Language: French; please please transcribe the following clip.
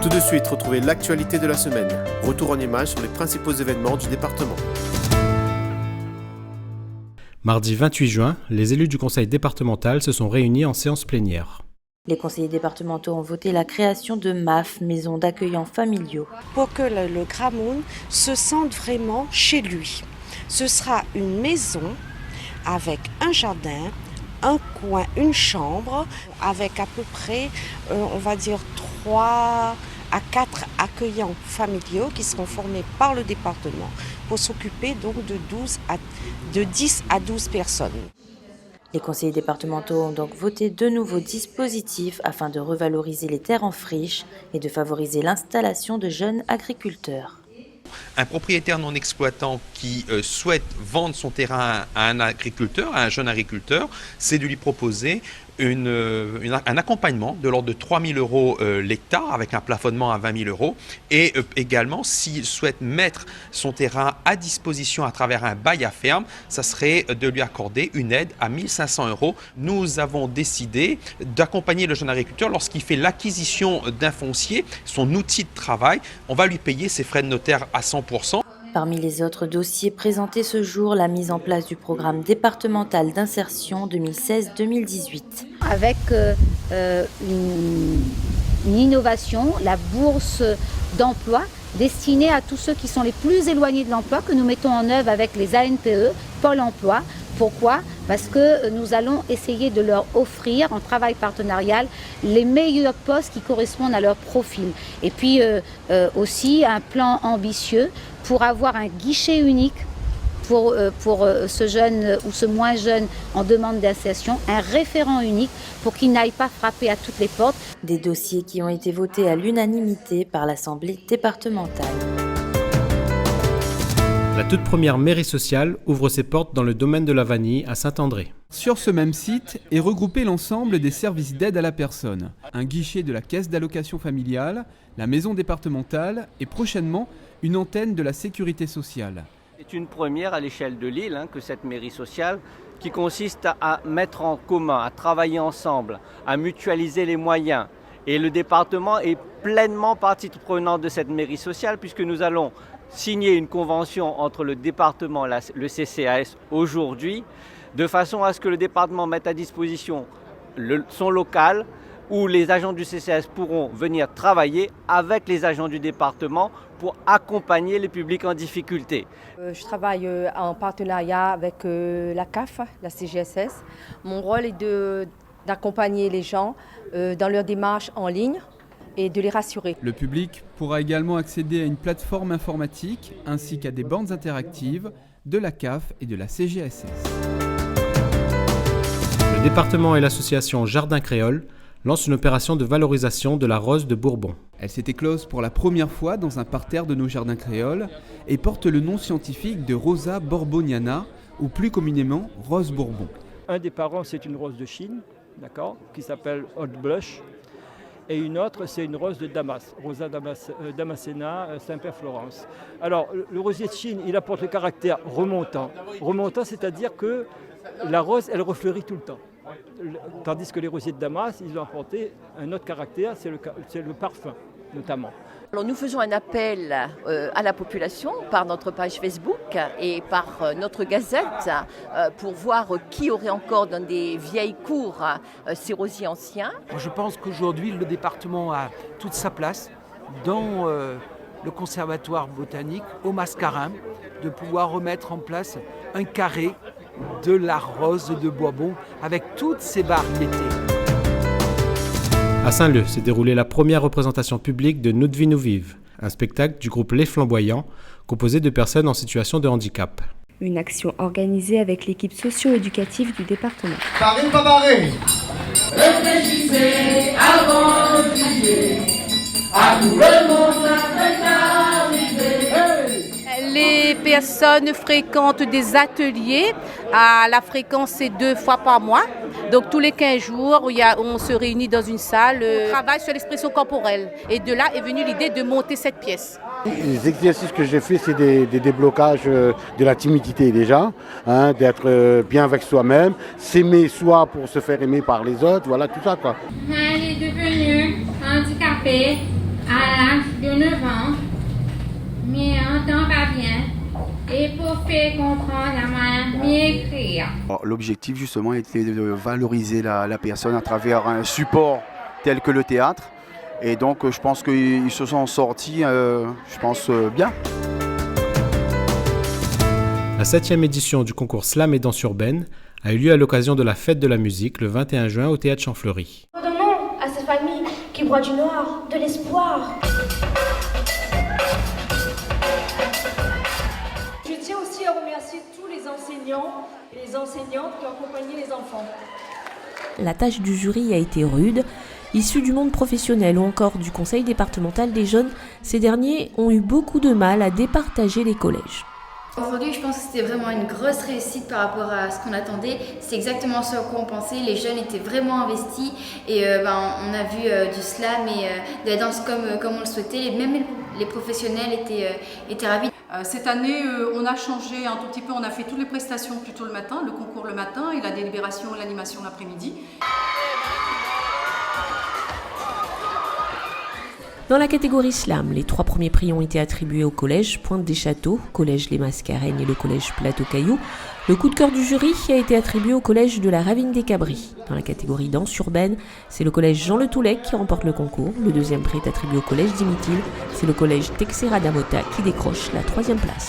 Tout de suite, retrouvez l'actualité de la semaine. Retour en images sur les principaux événements du département. Mardi 28 juin, les élus du conseil départemental se sont réunis en séance plénière. Les conseillers départementaux ont voté la création de MAF, maisons d'accueillants familiaux. Pour que le Gramoun se sente vraiment chez lui. Ce sera une maison avec un jardin, un coin, une chambre, avec à peu près, on va dire, 3 à 4 accueillants familiaux qui seront formés par le département pour s'occuper donc de 10 à 12 personnes. Les conseillers départementaux ont donc voté de nouveaux dispositifs afin de revaloriser les terres en friche et de favoriser l'installation de jeunes agriculteurs. Un propriétaire non exploitant qui souhaite vendre son terrain à un agriculteur, à un jeune agriculteur, c'est de lui proposer un accompagnement de l'ordre de 3 000 € l'hectare avec un plafonnement à 20 000 € et également s'il souhaite mettre son terrain à disposition à travers un bail à ferme, ça serait de lui accorder une aide à 1 500 €. Nous avons décidé d'accompagner le jeune agriculteur lorsqu'il fait l'acquisition d'un foncier, son outil de travail, on va lui payer ses frais de notaire à 100%. Parmi les autres dossiers présentés ce jour, la mise en place du programme départemental d'insertion 2016-2018. Avec une innovation, la bourse d'emploi destinée à tous ceux qui sont les plus éloignés de l'emploi que nous mettons en œuvre avec les ANPE, Pôle emploi. Pourquoi ? Parce que nous allons essayer de leur offrir en travail partenarial les meilleurs postes qui correspondent à leur profil. Et puis aussi un plan ambitieux pour avoir un guichet unique pour ce jeune ou ce moins jeune en demande d'insertion, un référent unique pour qu'il n'aille pas frapper à toutes les portes. Des dossiers qui ont été votés à l'unanimité par l'Assemblée départementale. La toute première mairie sociale ouvre ses portes dans le domaine de la Vanille à Saint-André. Sur ce même site est regroupé l'ensemble des services d'aide à la personne, un guichet de la caisse d'allocation familiale, la maison départementale et prochainement une antenne de la sécurité sociale. C'est une première à l'échelle de l'île que cette mairie sociale qui consiste à mettre en commun, à travailler ensemble, à mutualiser les moyens. Et le département est pleinement partie prenante de cette mairie sociale puisque nous allons signer une convention entre le département et le CCAS aujourd'hui, de façon à ce que le département mette à disposition son local où les agents du CCAS pourront venir travailler avec les agents du département pour accompagner les publics en difficulté. Je travaille en partenariat avec la CAF, la CGSS. Mon rôle est d'accompagner les gens dans leur démarche en ligne et de les rassurer. Le public pourra également accéder à une plateforme informatique ainsi qu'à des bornes interactives de la CAF et de la CGSS. Le département et l'association Jardin Créole lancent une opération de valorisation de la rose de Bourbon. Elle s'est éclose pour la première fois dans un parterre de nos jardins créoles et porte le nom scientifique de Rosa borboniana, ou plus communément Rose Bourbon. Un des parents, c'est une rose de Chine, d'accord, qui s'appelle Hot Blush. Et une autre, c'est une rose de Damas, Rosa Damascena, Saint-Père-Florence. Alors, le rosier de Chine, il apporte le caractère remontant. Remontant, c'est-à-dire que la rose, elle refleurit tout le temps. Tandis que les rosiers de Damas, ils ont apporté un autre caractère, c'est le parfum, notamment. Alors nous faisons un appel à la population par notre page Facebook et par notre gazette pour voir qui aurait encore dans des vieilles cours ces rosiers anciens. Je pense qu'aujourd'hui le département a toute sa place dans le conservatoire botanique au Mascarin, de pouvoir remettre en place un carré de la rose de Bourbon avec toutes ses variétés. À Saint-Leu s'est déroulée la première représentation publique de Nous de Vie Nous Vive, un spectacle du groupe Les Flamboyants, composé de personnes en situation de handicap. Une action organisée avec l'équipe socio-éducative du département. Barré, pas barré. Réfléchissez avant de juger, à tout le monde après arriver. Les personnes fréquentent des ateliers. La fréquence, c'est 2 fois par mois. Donc tous les 15 jours, on se réunit dans une salle, on travaille sur l'expression corporelle. Et de là est venue l'idée de monter cette pièce. Les exercices que j'ai faits, c'est des déblocages de la timidité déjà, d'être bien avec soi-même, s'aimer soi pour se faire aimer par les autres, voilà tout ça quoi. Elle est devenue handicapée à l'âge de 9 ans, mais entend pas bien, et pour faire comprendre la main, mieux écrire. L'objectif justement était de valoriser la personne à travers un support tel que le théâtre. Et donc je pense qu'ils se sont sortis, bien. La 7e édition du concours Slam et danse urbaine a eu lieu à l'occasion de la fête de la musique le 21 juin au Théâtre Champfleury. Redonnons à cette famille qui broie du noir de l'espoir. Je tiens aussi à remercier tous les enseignants et les enseignantes qui ont accompagné les enfants. La tâche du jury a été rude. Issus du monde professionnel ou encore du conseil départemental des jeunes, ces derniers ont eu beaucoup de mal à départager les collèges. Aujourd'hui, je pense que c'était vraiment une grosse réussite par rapport à ce qu'on attendait. C'est exactement ce à quoi on pensait. Les jeunes étaient vraiment investis et on a vu du slam et de la danse comme on le souhaitait. Même les professionnels étaient ravis. Cette année, on a changé un tout petit peu. On a fait toutes les prestations plutôt le matin, le concours le matin et la délibération et l'animation l'après-midi. Dans la catégorie slam, les 3 premiers prix ont été attribués au collège Pointe des Châteaux, collège Les Mascareignes et le collège Plateau-Caillou. Le coup de cœur du jury a été attribué au collège de la Ravine des Cabris. Dans la catégorie danse urbaine, c'est le collège Jean Le Toulet qui remporte le concours. Le 2e prix est attribué au collège Dimitil. C'est le collège Texera d'Amota qui décroche la 3e place.